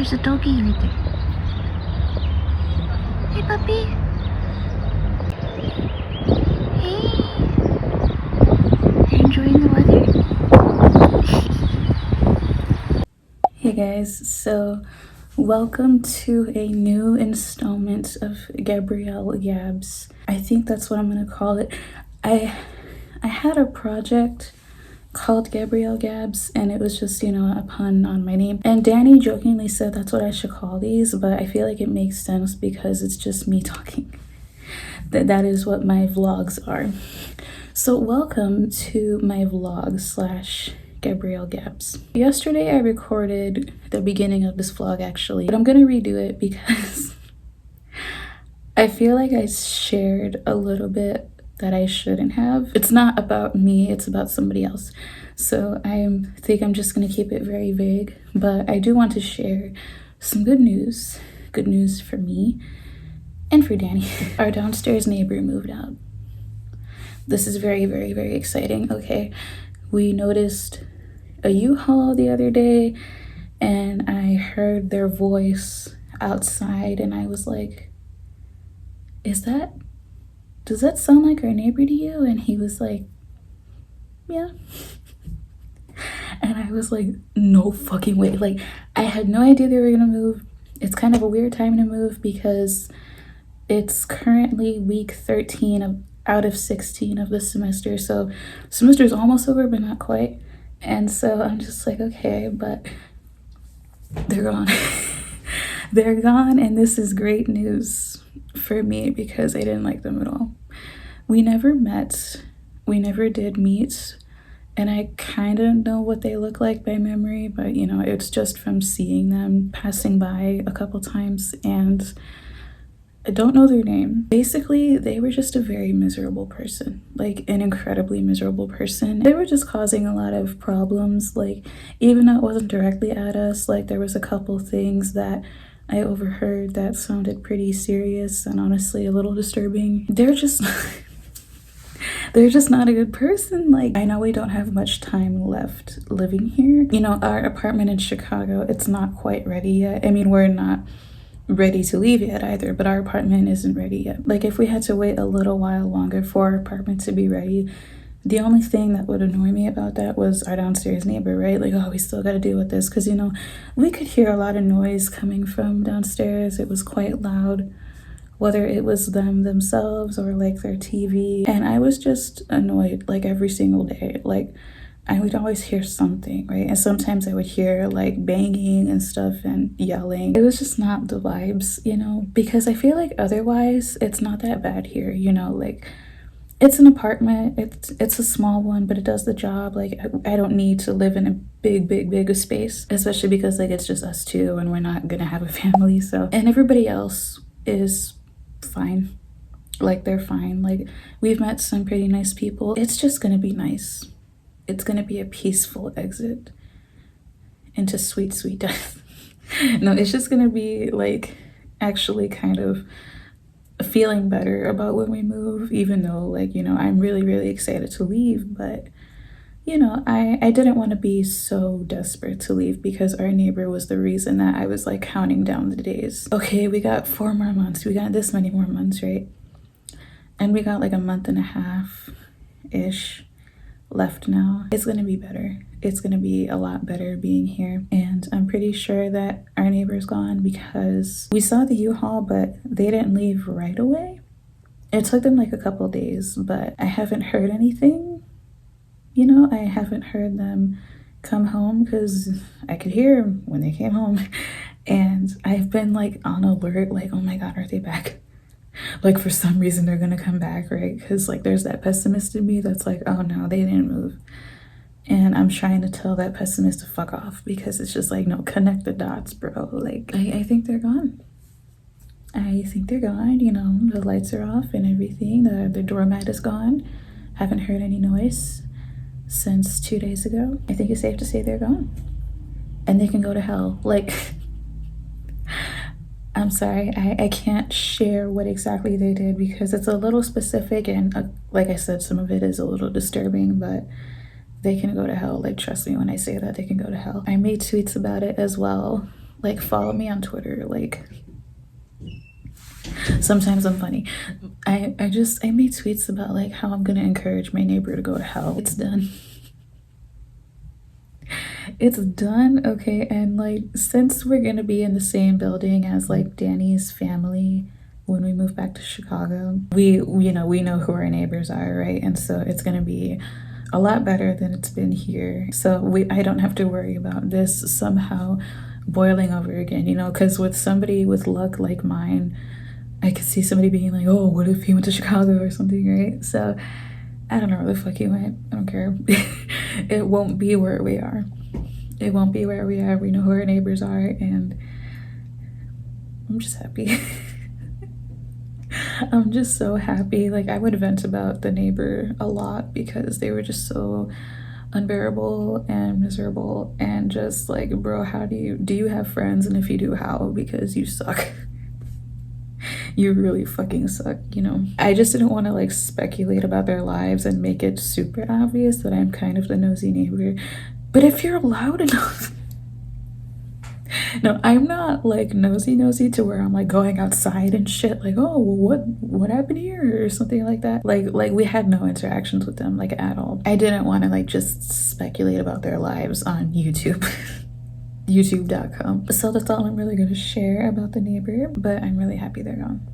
there's a doggy right there. Hey, puppy. Hey. Enjoying the weather? Hey guys, so welcome to a new installment of Gabrielle Gabs. I think that's what I'm gonna call it. I had a project called Gabrielle Gabs, and it was just, a pun on my name. And Danny jokingly said that's what I should call these, but I feel like it makes sense because it's just me talking. That is what my vlogs are. So welcome to my vlog / Gabrielle Gabs. Yesterday I recorded the beginning of this vlog actually, but I'm gonna redo it because I feel like I shared a little bit that I shouldn't have. It's not about me, it's about somebody else. So I think I'm just gonna keep it very vague, but I do want to share some good news for me and for Danny. Our downstairs neighbor moved out. This is very, very, very exciting. Okay, we noticed a U-Haul the other day and I heard their voice outside and I was like, does that sound like our neighbor to you? And he was like, yeah. And I was like, no fucking way. Like, I had no idea they were gonna move. It's kind of a weird time to move because it's currently week 13 out of 16 of the semester. So semester's almost over, but not quite. And so I'm just like, okay, but they're gone. They're gone, and this is great news for me because I didn't like them at all. We never met. We never did meet. And I kind of know what they look like by memory, but it's just from seeing them passing by a couple times, and I don't know their name. Basically, they were just a very miserable person, like an incredibly miserable person. They were just causing a lot of problems, like even though it wasn't directly at us, like there was a couple things that I overheard that sounded pretty serious and honestly a little disturbing. They're just not a good person. Like, I know we don't have much time left living here. Our apartment in Chicago, it's not quite ready yet. I mean, we're not ready to leave yet either, but our apartment isn't ready yet. Like, if we had to wait a little while longer for our apartment to be ready, the only thing that would annoy me about that was our downstairs neighbor, right? Like, oh, we still got to deal with this because we could hear a lot of noise coming from downstairs. It was quite loud, whether it was themselves or like their TV. And I was just annoyed like every single day. Like, I would always hear something, right? And sometimes I would hear like banging and stuff and yelling. It was just not the vibes, because I feel like otherwise it's not that bad here, like it's an apartment, it's a small one, but it does the job. Like, I don't need to live in a big space, especially because like it's just us two and we're not gonna have a family. So, and everybody else is fine. Like, they're fine. Like, we've met some pretty nice people. It's just gonna be nice. It's gonna be a peaceful exit into sweet death. No, it's just gonna be like actually kind of feeling better about when we move, even though like, I'm really excited to leave, but I didn't want to be so desperate to leave because our neighbor was the reason that I was like counting down the days. Okay, we got 4 more months. We got this many more months, right? And we got like a month and a half-ish left now. It's gonna be better. It's gonna be a lot better being here. And I'm pretty sure that our neighbor's gone because we saw the U-Haul, but they didn't leave right away. It took them like a couple days, but I haven't heard anything. I haven't heard them come home because I could hear them when they came home. And I've been like on alert, like, oh my God, are they back? Like, for some reason they're gonna come back, right? Because like there's that pessimist in me that's like, oh no, they didn't move. And I'm trying to tell that pessimist to fuck off because it's just like, no, connect the dots, bro. Like, I think they're gone. I think they're gone. The lights are off and everything. The doormat is gone. Haven't heard any noise since 2 days ago. I think it's safe to say they're gone. And they can go to hell. Like, I'm sorry, I can't share what exactly they did because it's a little specific and like I said, some of it is a little disturbing, but they can go to hell. Like, trust me when I say that, they can go to hell. I made tweets about it as well Like, follow me on Twitter. Like, sometimes I'm funny. I made tweets about like how I'm gonna encourage my neighbor to go to hell. It's done. It's done, okay? And like, since we're gonna be in the same building as like Danny's family when we move back to Chicago, we know who our neighbors are, right? And so it's gonna be a lot better than it's been here. So I don't have to worry about this somehow boiling over again, you know, because with somebody with luck like mine, I could see somebody being like, oh, what if he went to Chicago or something, right? So I don't know where the fuck he went. I don't care. It won't be where we are. It won't be where we are. We know who our neighbors are, and I'm just happy. I'm just so happy. Like, I would vent about the neighbor a lot because they were just so unbearable and miserable, and just like, bro, how do you have friends? And if you do, how? Because you suck. You really fucking suck, you know? I just didn't want to like speculate about their lives and make it super obvious that I'm kind of the nosy neighbor. But if you're loud enough, no, I'm not like nosy to where I'm like going outside and shit, like, oh, well, what happened here or something like that. Like we had no interactions with them like at all. I didn't want to like just speculate about their lives on YouTube. YouTube.com. So that's all I'm really going to share about the neighbor, but I'm really happy they're gone.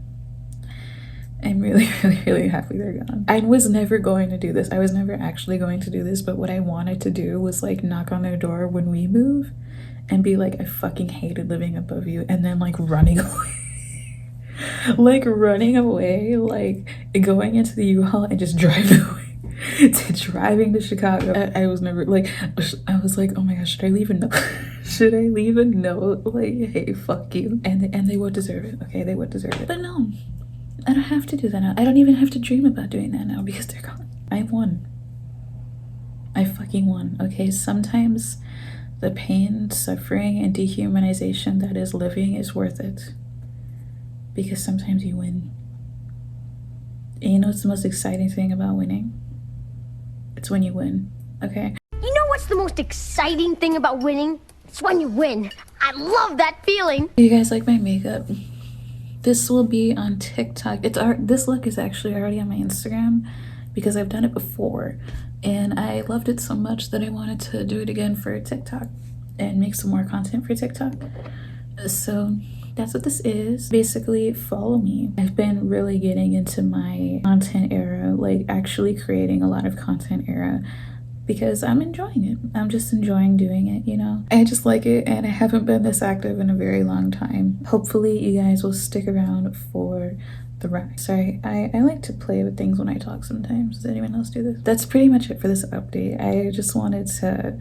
I'm really happy they're gone. I was never going to do this. I was never actually going to do this, but what I wanted to do was like knock on their door when we move and be like, I fucking hated living above you, and then like running away. Like running away, like going into the U-Haul and just driving away. To driving to Chicago. I was never like, I was like, oh my gosh, should I leave a note? Should I leave a note like, hey, fuck you? And they would deserve it. Okay, they would deserve it. But no, I don't have to do that now. I don't even have to dream about doing that now because they're gone. I won. I fucking won. Okay, sometimes the pain, suffering, and dehumanization that is living is worth it. Because sometimes you win. And you know what's the most exciting thing about winning? It's when you win, okay? You know what's the most exciting thing about winning? It's when you win. I love that feeling. You guys like my makeup? This will be on TikTok. This look is actually already on my Instagram because I've done it before. And I loved it so much that I wanted to do it again for TikTok and make some more content for TikTok. So that's what this is. Basically, follow me. I've been really getting into my content era, like actually creating a lot of content era, because I'm enjoying it. I'm just enjoying doing it, you know? I just like it, and I haven't been this active in a very long time. Hopefully you guys will stick around for the ride. Sorry, I like to play with things when I talk sometimes. Does anyone else do this? That's pretty much it for this update. I just wanted to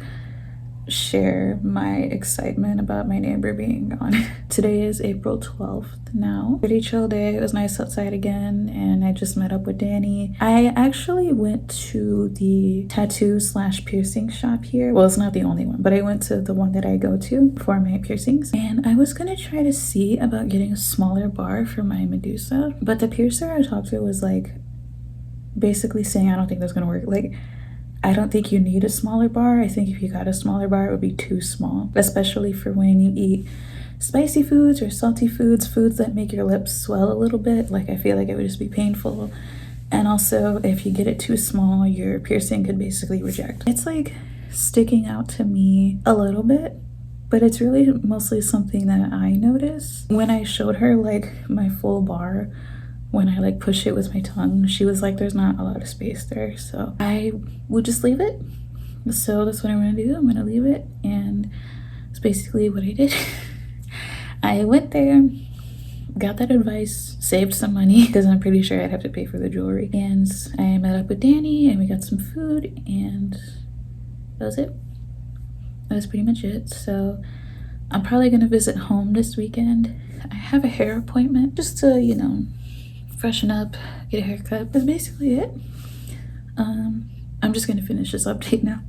share my excitement about my neighbor being gone. Today is April 12th now. Pretty chill day. It was nice outside again, and I just met up with Danny. I actually went to the tattoo/piercing shop here. Well, it's not the only one, but I went to the one that I go to for my piercings, and I was gonna try to see about getting a smaller bar for my Medusa, but the piercer I talked to was like basically saying I don't think that's gonna work. Like, I don't think you need a smaller bar. I think if you got a smaller bar, it would be too small, especially for when you eat spicy foods or salty foods, foods that make your lips swell a little bit. Like, I feel like it would just be painful. And also, if you get it too small, your piercing could basically reject. It's like sticking out to me a little bit, but it's really mostly something that I notice. When I showed her like my full bar, when I like push it with my tongue, she was like, there's not a lot of space there, so I would just leave it. So that's what I'm gonna do. I'm gonna leave it, and it's basically what I did. I went there, got that advice, saved some money because I'm pretty sure I'd have to pay for the jewelry, and I met up with Danny and we got some food, and that was it. That was pretty much it. So I'm probably gonna visit home this weekend. I have a hair appointment just to, you know, freshen up, get a haircut. That's basically it. I'm just gonna finish this update now,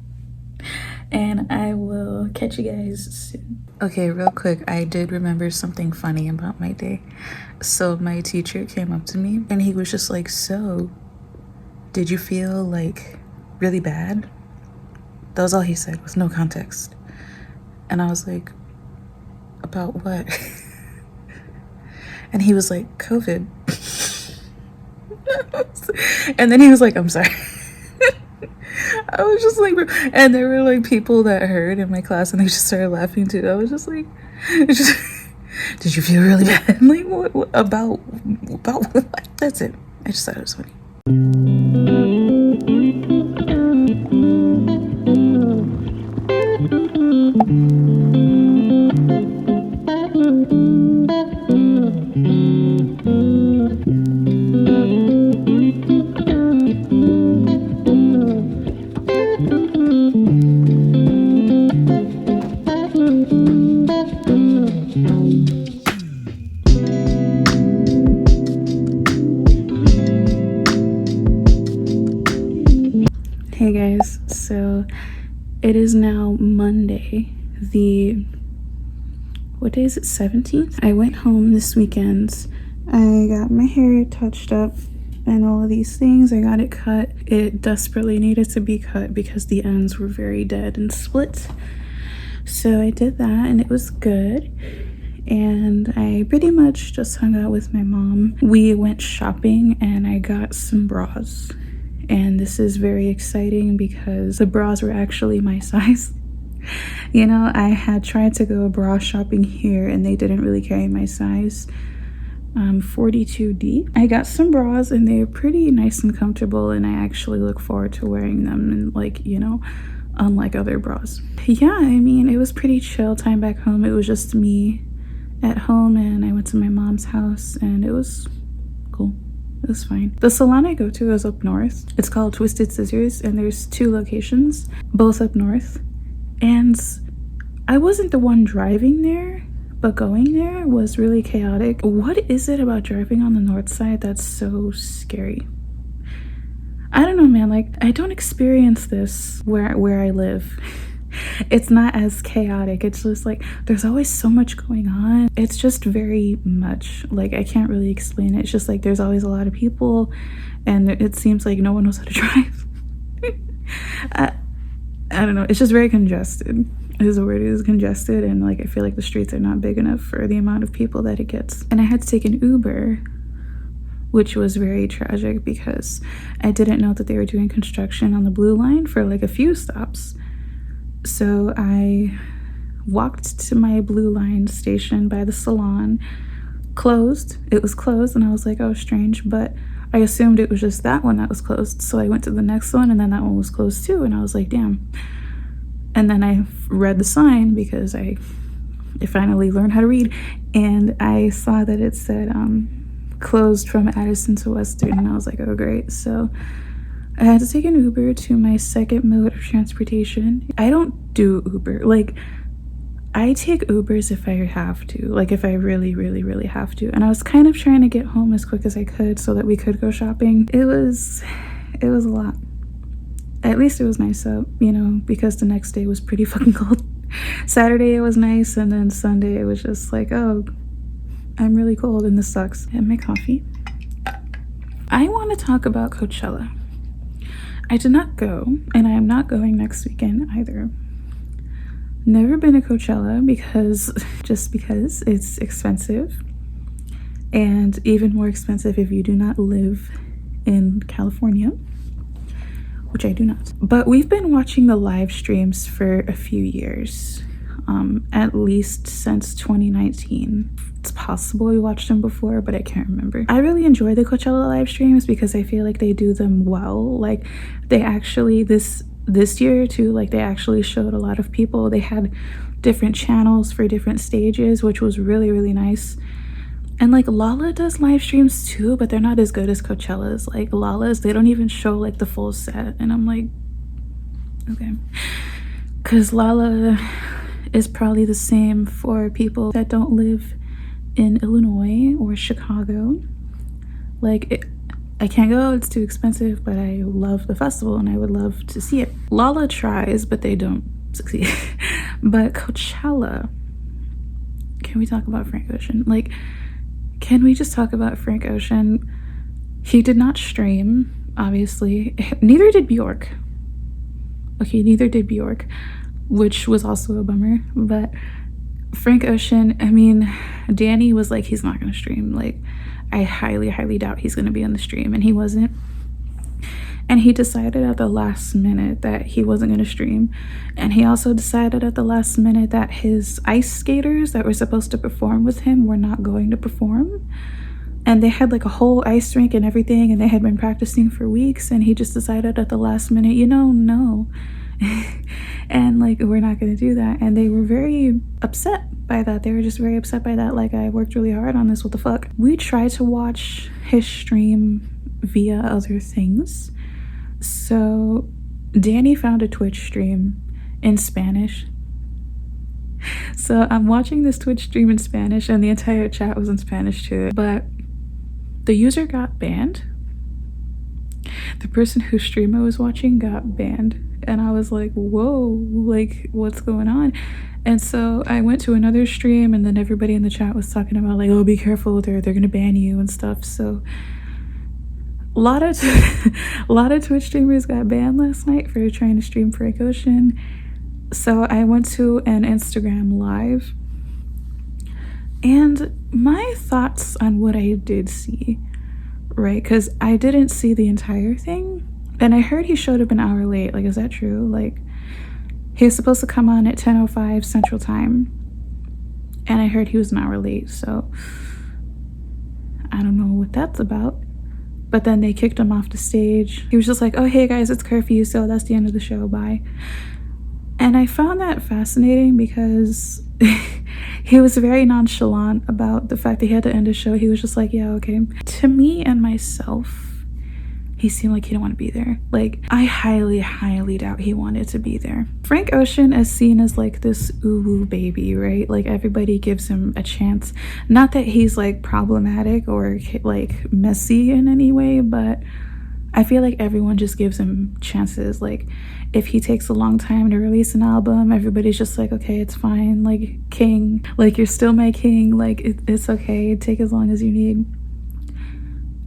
and I will catch you guys soon. Okay, real quick, I did remember something funny about my day. So my teacher came up to me and he was just like, so did you feel like really bad? That was all he said, with no context. And I was like, About what? And he was like, COVID. And then he was like, I'm sorry. I was just like, and there were like people that heard in my class and they just started laughing too. I was just like, did you feel really bad? Like, what about what? That's it. I just thought it was funny. Hey guys, so it is now Monday, what day is it, 17th? I went home this weekend. I got my hair touched up and all of these things. I got it cut. It desperately needed to be cut because the ends were very dead and split. So I did that and it was good. And I pretty much just hung out with my mom. We went shopping and I got some bras. And this is very exciting because the bras were actually my size. You know, I had tried to go bra shopping here and they didn't really carry my size. 42D. I got some bras and they're pretty nice and comfortable and I actually look forward to wearing them, and like, you know, unlike other bras. Yeah, I mean, it was pretty chill time back home. It was just me at home and I went to my mom's house and it was cool. It was fine. The salon I go to is up north. It's called Twisted Scissors and there's 2 locations, both up north. And I wasn't the one driving there, but going there was really chaotic. What is it about driving on the north side that's so scary? I don't know, man. Like, I don't experience this where I live. It's not as chaotic. It's just like there's always so much going on. It's just very much, like, I can't really explain it. It's just like there's always a lot of people and it seems like no one knows how to drive. I don't know. It's just very congested is the word. It is congested, and like I feel like the streets are not big enough for the amount of people that it gets. And I had to take an Uber, which was very tragic because I didn't know that they were doing construction on the blue line for like a few stops. So I walked to my blue line station by the salon. Closed. It was closed and I was like, oh, strange, but I assumed it was just that one that was closed. So I went to the next one and then that one was closed too, and I was like, damn. And then I read the sign because I finally learned how to read, and I saw that it said closed from Addison to Western, and I was like, oh great. So I had to take an Uber to my second mode of transportation. I don't do Uber. Like, I take Ubers if I have to, like if I really, really, really have to. And I was kind of trying to get home as quick as I could so that we could go shopping. It was a lot. At least it was nice out, you know, because the next day was pretty fucking cold. Saturday it was nice, and then Sunday it was just like, oh, I'm really cold and this sucks. And my coffee. I want to talk about Coachella. I did not go, and I am not going next weekend either. Never been to Coachella because it's expensive, and even more expensive if you do not live in California, which I do not. But we've been watching the live streams for a few years, at least since 2019. It's possible we watched them before, but I can't remember. I really enjoy the Coachella live streams because I feel like they do them well. Like, they actually, this year too, like they actually showed a lot of people. They had different channels for different stages, which was really, really nice. And like Lala does live streams too, but they're not as good as Coachella's. Like Lala's, they don't even show like the full set, and I'm like, okay, because Lala is probably the same for people that don't live in Illinois or Chicago. Like, I can't go, it's too expensive, but I love the festival and I would love to see it. Lala tries, but they don't succeed. But Coachella, can we talk about Frank Ocean? Like, can we just talk about Frank Ocean? He did not stream, obviously. Neither did Bjork. Okay, neither did Bjork, which was also a bummer. But Frank Ocean, I mean, Danny was like, he's not gonna stream. Like, I highly doubt he's gonna be on the stream, and he wasn't. And he decided at the last minute that he wasn't gonna stream. And he also decided at the last minute that his ice skaters that were supposed to perform with him were not going to perform. And they had like a whole ice rink and everything, and they had been practicing for weeks, and he just decided at the last minute, you know, no. And like, we're not gonna do that. And they were very upset by that. They were just very upset by that. Like, I worked really hard on this, what the fuck. We tried to watch his stream via other things. So Danny found a Twitch stream in Spanish. So I'm watching this Twitch stream in Spanish, and the entire chat was in Spanish too. But the user got banned. The person whose stream I was watching got banned. And I was like, whoa, like, what's going on? And so I went to another stream, and then everybody in the chat was talking about like, oh, be careful, they're gonna ban you and stuff. So a lot of Twitch streamers got banned last night for trying to stream Frank Ocean. So I went to an Instagram live, and my thoughts on what I did see, right? Because I didn't see the entire thing, and I heard he showed up an hour late. Like, is that true? Like, he was supposed to come on at 10:05 Central Time, and I heard he was an hour late. So I don't know what that's about. But then they kicked him off the stage. He was just like, oh, hey guys, it's curfew, so that's the end of the show, bye. And I found that fascinating because he was very nonchalant about the fact that he had to end the show. He was just like, yeah, okay. To me and myself, he seemed like he didn't want to be there. Like, I highly doubt he wanted to be there. Frank Ocean is seen as like this ooh baby, right? Like, everybody gives him a chance. Not that he's like problematic or like messy in any way, but I feel like everyone just gives him chances. Like, if he takes a long time to release an album, everybody's just like, okay, it's fine. Like, king, like, you're still my king. Like, it's okay. Take as long as you need.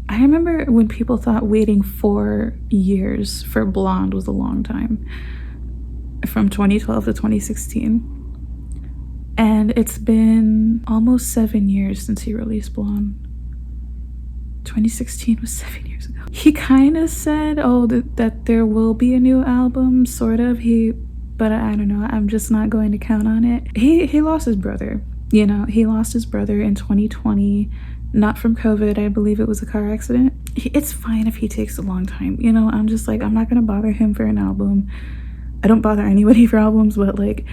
I remember when people thought waiting 4 years for Blonde was a long time, from 2012 to 2016. And it's been almost 7 years since he released Blonde. 2016 was 7 years ago. He kind of said, oh, that there will be a new album, sort of. But I don't know. I'm just not going to count on it. He lost his brother. You know, he lost his brother in 2020. Not from COVID, I believe it was a car accident. It's fine if he takes a long time. You know, I'm just like, I'm not gonna bother him for an album. I don't bother anybody for albums, but like,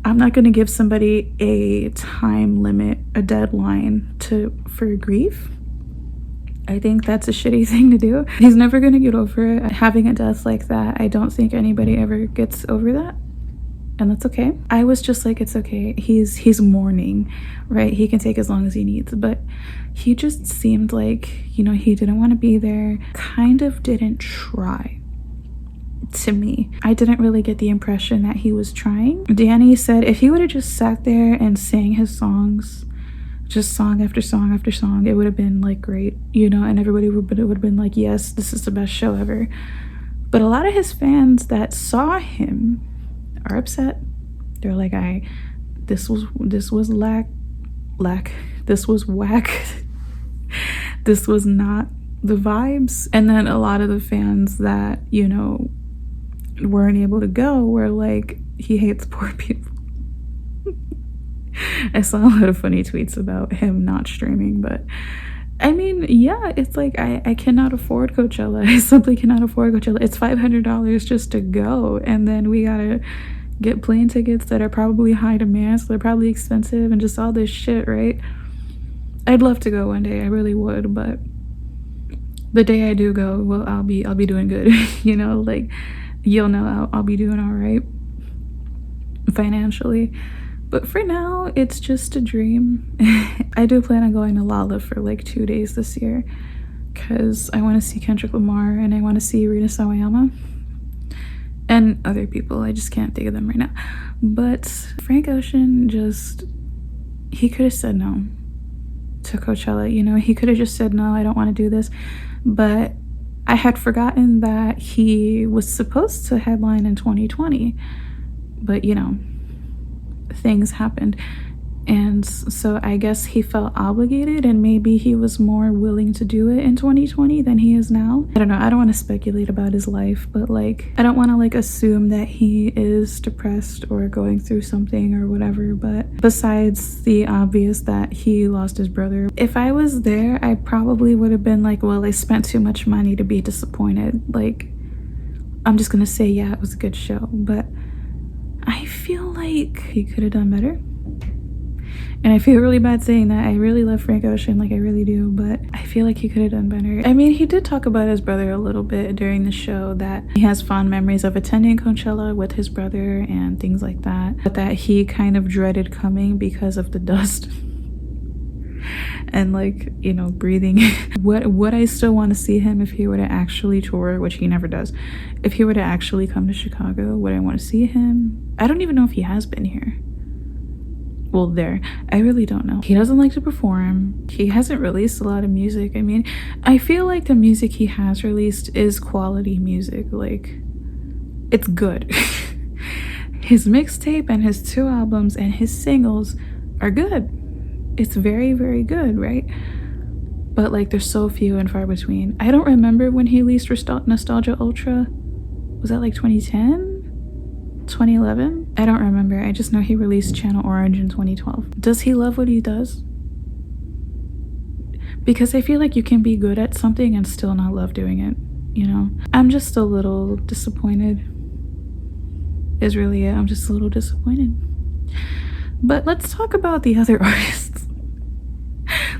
I'm not gonna give somebody a time limit, a deadline for grief. I think that's a shitty thing to do. He's never gonna get over it. Having a death like that, I don't think anybody ever gets over that. And that's okay. I was just like, it's okay. He's mourning, right? He can take as long as he needs. But he just seemed like, you know, he didn't want to be there. Kind of didn't try. To me, I didn't really get the impression that he was trying. Danny said if he would have just sat there and sang his songs, just song after song after song, it would have been like great, you know, and everybody would have been like, yes, this is the best show ever. But a lot of his fans that saw him are upset. They're like, this was this was whack. This was not the vibes. And then a lot of the fans that, you know, weren't able to go were like, he hates poor people. I saw a lot of funny tweets about him not streaming, but I mean, yeah, it's like I cannot afford Coachella. I simply cannot afford Coachella. It's $500 just to go, and then we gotta get plane tickets that are probably high demand, so they're probably expensive, and just all this shit, right? I'd love to go one day, I really would, but the day I do go, well, I'll be doing good. You know, like, you'll know I'll be doing all right financially. But for now, it's just a dream. I do plan on going to Lala for like 2 days this year because I want to see Kendrick Lamar and I want to see Rina Sawayama and other people. I just can't think of them right now. But Frank Ocean he could have said no to Coachella. You know, he could have just said, no, I don't want to do this. But I had forgotten that he was supposed to headline in 2020. But, you know, things happened. And so I guess he felt obligated, and maybe he was more willing to do it in 2020 than he is now. I don't know. I don't want to speculate about his life, but like, I don't want to like assume that he is depressed or going through something or whatever. But besides the obvious that he lost his brother, if I was there, I probably would have been like, well, I spent too much money to be disappointed. Like, I'm just gonna say, yeah, it was a good show, but I feel like he could have done better. And I feel really bad saying that. I really love Frank Ocean, like I really do, but I feel like he could have done better. I mean, he did talk about his brother a little bit during the show, that he has fond memories of attending Coachella with his brother and things like that, but that he kind of dreaded coming because of the dust and like, you know, breathing. Would I still want to see him if he were to actually tour, which he never does? If he were to actually come to Chicago, would I want to see him? I don't even know if he has been here. Well, there, I really don't know. He doesn't like to perform. He hasn't released a lot of music. I mean, I feel like the music he has released is quality music. Like, it's good. His mixtape and his 2 albums and his singles are good. It's very, very good, right? But like, they're so few and far between. I don't remember when he released Nostalgia Ultra. Was that like 2010? 2011? I don't remember. I just know he released Channel Orange in 2012. Does he love what he does? Because I feel like you can be good at something and still not love doing it, you know? I'm just a little disappointed, is really it. I'm just a little disappointed. But let's talk about the other artists.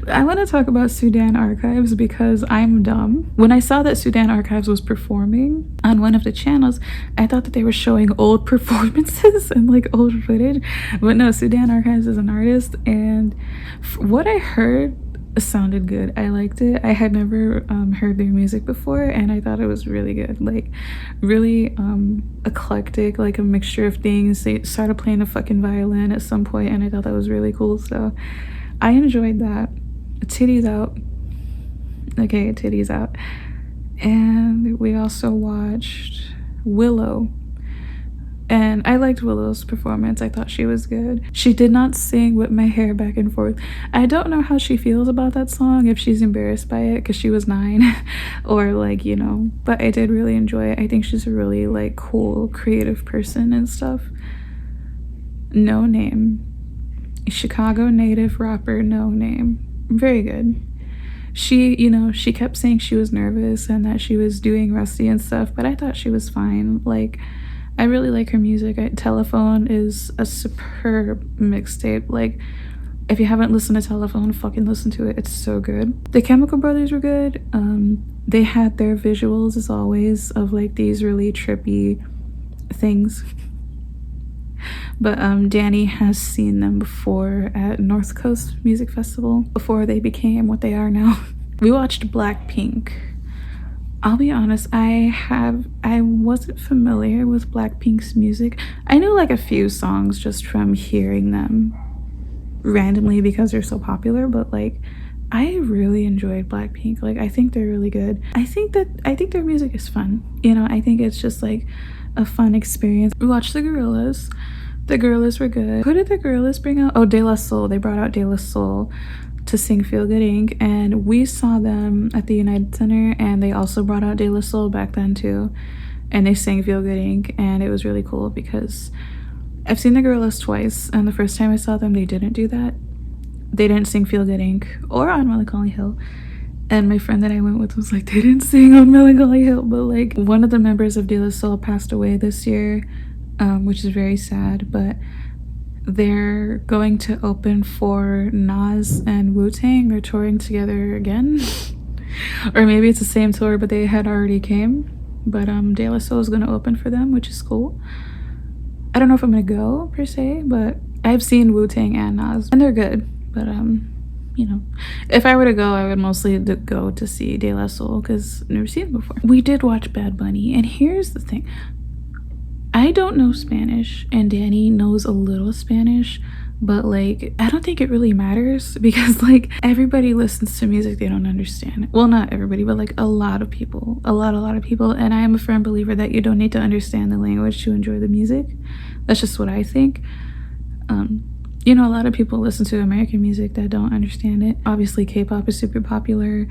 I want to talk about Sudan Archives because I'm dumb. When I saw that Sudan Archives was performing on one of the channels, I thought that they were showing old performances and like old footage. But no, Sudan Archives is an artist, and what I heard sounded good. I liked it. I had never heard their music before, and I thought it was really good. Like, really eclectic, like a mixture of things. They started playing the fucking violin at some point, and I thought that was really cool. So I enjoyed that. Titties out. Okay, titties out. And we also watched Willow. And I liked Willow's performance. I thought she was good. She did not sing Whip My Hair Back and Forth. I don't know how she feels about that song, if she's embarrassed by it because she was 9 or like, you know, but I did really enjoy it. I think she's a really like cool, creative person and stuff. No Name. Chicago native rapper, No Name. Very good. She, you know, she kept saying she was nervous and that she was doing Rusty and stuff, but I thought she was fine. Like, I really like her music. Telephone is a superb mixtape. Like, if you haven't listened to Telephone, fucking listen to it. It's so good. The Chemical Brothers were good. They had their visuals, as always, of like these really trippy things. But Danny has seen them before at North Coast Music Festival before they became what they are now. We watched Blackpink. I'll be honest, I wasn't familiar with Blackpink's music. I knew like a few songs just from hearing them randomly because they're so popular, but like, I really enjoyed Blackpink. Like, I think they're really good. I think their music is fun. You know, I think it's just like a fun experience. We watched the Gorillas. The Gorillas were good. Who did the Gorillas bring out? Oh, De La Soul. They brought out De La Soul to sing Feel Good Inc. And we saw them at the United Center, and they also brought out De La Soul back then too. And they sang Feel Good Inc. And it was really cool because I've seen the Gorillas twice, and the first time I saw them, they didn't do that. They didn't sing Feel Good Inc. or On Melancholy Hill. And my friend that I went with was like, they didn't sing On Melancholy Hill, but like, one of the members of De La Soul passed away this year, which is very sad, but they're going to open for Nas and Wu-Tang. They're touring together again. Or maybe it's the same tour, but they had already came. But De La Soul is going to open for them, which is cool. I don't know if I'm going to go, per se, but I've seen Wu-Tang and Nas, and they're good. But, you know, if I were to go, I would mostly go to see De La Soul, because I've never seen them before. We did watch Bad Bunny, and here's the thing. I don't know Spanish, and Danny knows a little Spanish, but like, I don't think it really matters because like, everybody listens to music they don't understand. Well, not everybody, but like a lot of people, a lot of people. And I am a firm believer that you don't need to understand the language to enjoy the music. That's just what I think. You know, a lot of people listen to American music that don't understand it. Obviously, K-pop is super popular,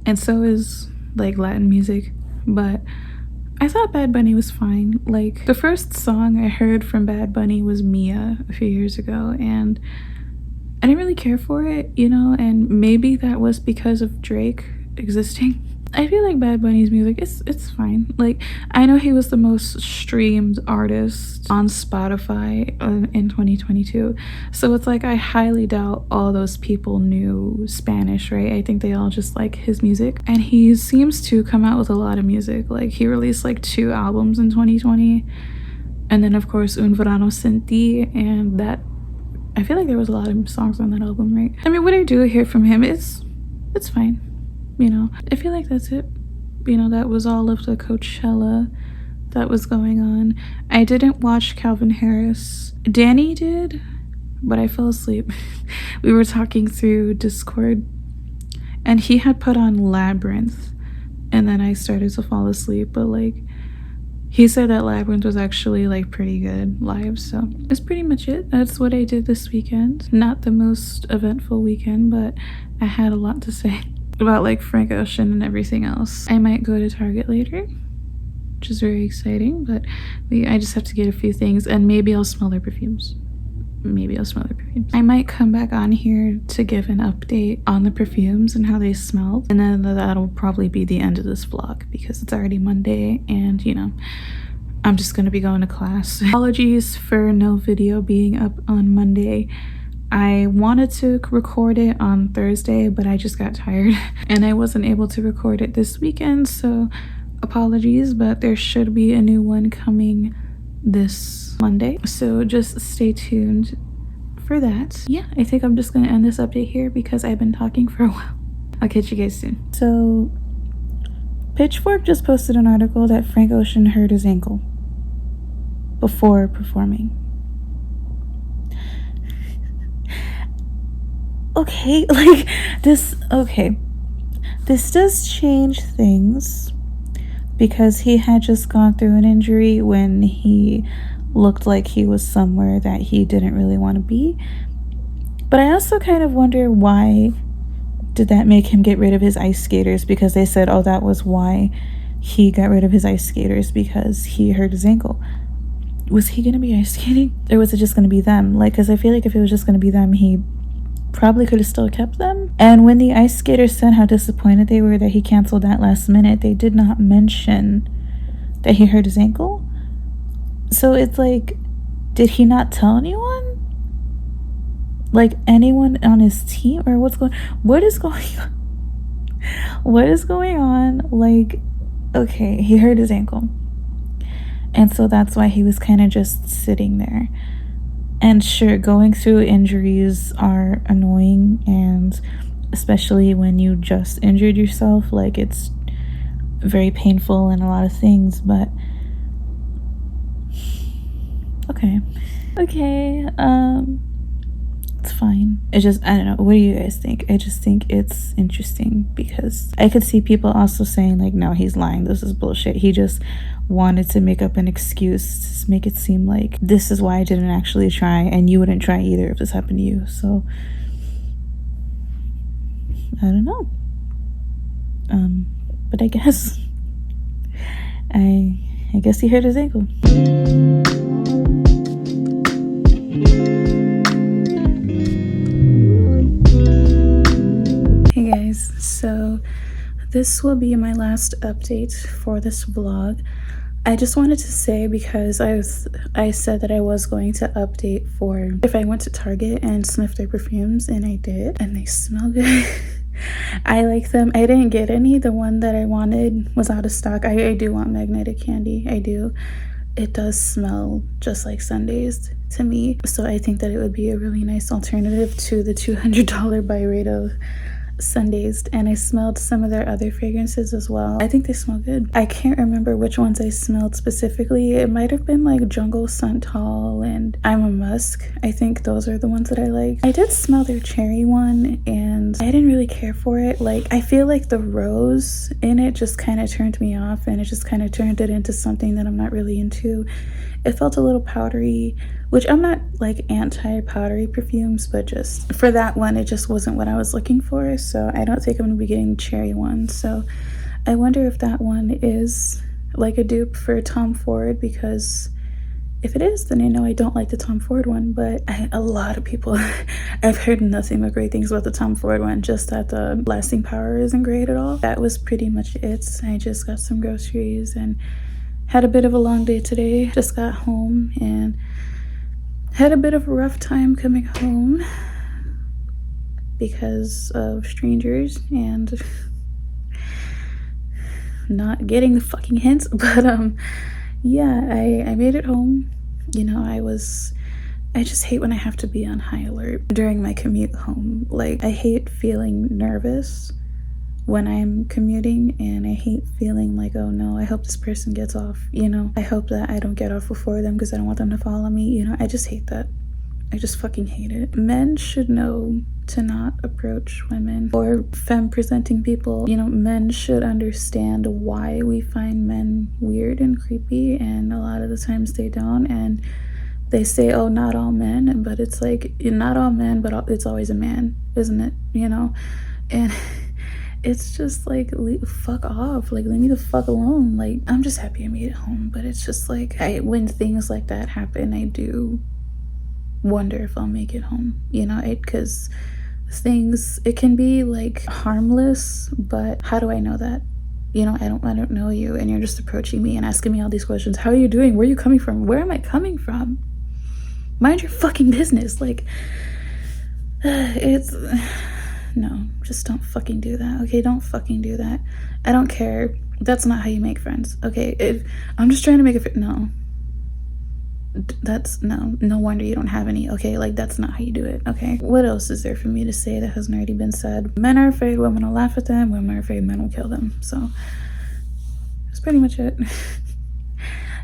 and so is like Latin music, but I thought Bad Bunny was fine. Like, the first song I heard from Bad Bunny was Mia a few years ago, and I didn't really care for it, you know, and maybe that was because of Drake existing. I feel like Bad Bunny's music, it's fine. Like, I know he was the most streamed artist on Spotify in 2022, so it's like I highly doubt all those people knew Spanish, right? I think they all just like his music, and he seems to come out with a lot of music. Like, he released like 2 albums in 2020, and then of course Un Verano Sin Ti, and that, I feel like there was a lot of songs on that album, right? I mean, what I do hear from him is, it's fine. You know, I feel like that's it. You know, that was all of the Coachella that was going on. I didn't watch Calvin Harris. Danny did, but I fell asleep. We were talking through Discord, and he had put on Labyrinth, and then I started to fall asleep, but like, he said that Labyrinth was actually like pretty good live, so that's pretty much it. That's what I did this weekend. Not the most eventful weekend, but I had a lot to say about like Frank Ocean and everything else. I might go to Target later, which is very exciting, but I just have to get a few things, and maybe I'll smell their perfumes. I might come back on here to give an update on the perfumes and how they smelled, and then that'll probably be the end of this vlog because it's already Monday, and you know, I'm just gonna be going to class. Apologies for no video being up on Monday. I wanted to record it on Thursday, but I just got tired and I wasn't able to record it this weekend, so apologies, but there should be a new one coming this Monday, so just stay tuned for that. Yeah, I think I'm just gonna end this update here because I've been talking for a while. I'll catch you guys soon. So Pitchfork just posted an article that Frank Ocean hurt his ankle before performing. Okay, like this does change things because he had just gone through an injury when he looked like he was somewhere that he didn't really want to be. But I also kind of wonder, why did that make him get rid of his ice skaters? Because they said, oh, that was why he got rid of his ice skaters, because he hurt his ankle. Was he gonna be ice skating, or was it just gonna be them? Like, because I feel like if it was just gonna be them, he probably could have still kept them. And when the ice skaters said how disappointed they were that he canceled that last minute, they did not mention that he hurt his ankle. So it's like, did he not tell anyone? Like, anyone on his team? Or what is going on? What is going on? Like, okay, he hurt his ankle, and so that's why he was kind of just sitting there. And sure, going through injuries are annoying, and especially when you just injured yourself, like, it's very painful and a lot of things, but okay, it's fine. It just, I don't know, what do you guys think? I just think it's interesting because I could see people also saying like, no, he's lying, this is bullshit, he just wanted to make up an excuse to make it seem like this is why I didn't actually try, and you wouldn't try either if this happened to you. So I don't know, but I guess I guess he hurt his ankle. Hey guys, so this will be my last update for this vlog. I just wanted to say, because I said that I was going to update for if I went to Target and sniffed their perfumes, and I did, and they smell good. I like them. I didn't get any. The one that I wanted was out of stock. I do want Magnetic Candy. I do. It does smell just like Sundays to me, so I think that it would be a really nice alternative to the $200 Byredo Sundays, and I smelled some of their other fragrances as well. I think they smell good. I can't remember which ones I smelled specifically. It might have been like Jungle Santal and I'm a Musk. I think those are the ones that I like. I did smell their cherry one and I didn't really care for it. Like, I feel like the rose in it just kind of turned me off, and it just kind of turned it into something that I'm not really into. It felt a little powdery, which I'm not like anti-powdery perfumes, but just for that one, it just wasn't what I was looking for. So I don't think I'm gonna be getting cherry one. So I wonder if that one is like a dupe for Tom Ford, because if it is, then I know I don't like the Tom Ford one. But a lot of people, I've heard nothing but great things about the Tom Ford one, just that the lasting power isn't great at all. That was pretty much it. I just got some groceries and had a bit of a long day today. Just got home and had a bit of a rough time coming home because of strangers and not getting the fucking hints. But yeah, I made it home. You know, I just hate when I have to be on high alert during my commute home. Like, I hate feeling nervous when I'm commuting, and I hate feeling like, oh no, I hope this person gets off, you know, I hope that I don't get off before them because I don't want them to follow me, you know. I just hate that. I just fucking hate it. Men should know to not approach women or femme presenting people. You know, men should understand why we find men weird and creepy, and a lot of the times they don't. And they say, oh, not all men, but it's like, not all men, but it's always a man, isn't it? You know. And it's just like, fuck off, like, leave me the fuck alone. Like, I'm just happy I made it home. But it's just like, when things like that happen, I do wonder if I'll make it home, you know. Because it can be like harmless, but how do I know that? You know, I don't know you, and you're just approaching me and asking me all these questions. How are you doing? Where are you coming from? Where am I coming from? Mind your fucking business. Like, it's no, just don't fucking do that. Okay, don't fucking do that. I don't care. That's not how you make friends. Okay, I'm just trying to make a no. That's no wonder you don't have any. Okay, like, that's not how you do it. Okay, what else is there for me to say that hasn't already been said? Men are afraid women will laugh at them. Women are afraid men will kill them. So that's pretty much it.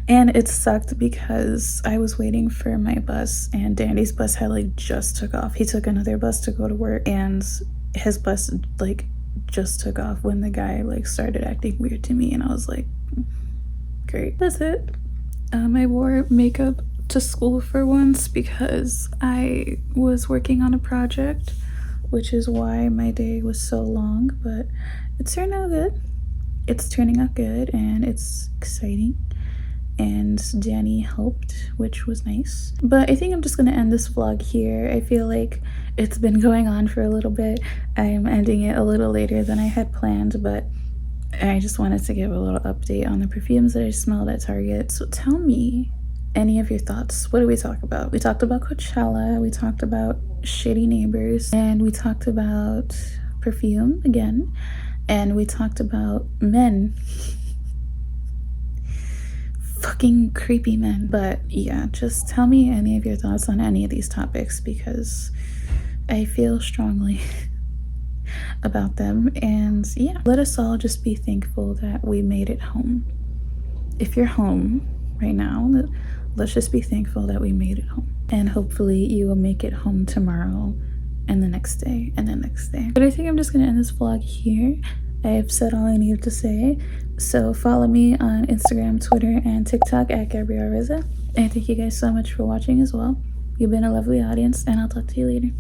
And it sucked because I was waiting for my bus, and Dandy's bus had like just took off. He took another bus to go to work, and his bus like just took off when the guy like started acting weird to me, and I was like, great, that's it. I wore makeup to school for once because I was working on a project, which is why my day was so long, but it turned out good. It's turning out good, and it's exciting. And Danny helped, which was nice. But I think I'm just gonna end this vlog here. I feel like it's been going on for a little bit. I'm ending it a little later than I had planned, but I just wanted to give a little update on the perfumes that I smelled at Target. So tell me any of your thoughts. What did we talk about? We talked about Coachella, we talked about shitty neighbors, and we talked about perfume again, and we talked about men. Fucking creepy men. But yeah, just tell me any of your thoughts on any of these topics, because I feel strongly about them. And yeah, let us all just be thankful that we made it home. If you're home right now, let's just be thankful that we made it home, and hopefully you will make it home tomorrow and the next day and the next day. But I think I'm just gonna end this vlog here. I have said all I needed to say. So follow me on Instagram, Twitter, and TikTok at Gabrielle Rizz-uh. And thank you guys so much for watching as well. You've been a lovely audience, and I'll talk to you later.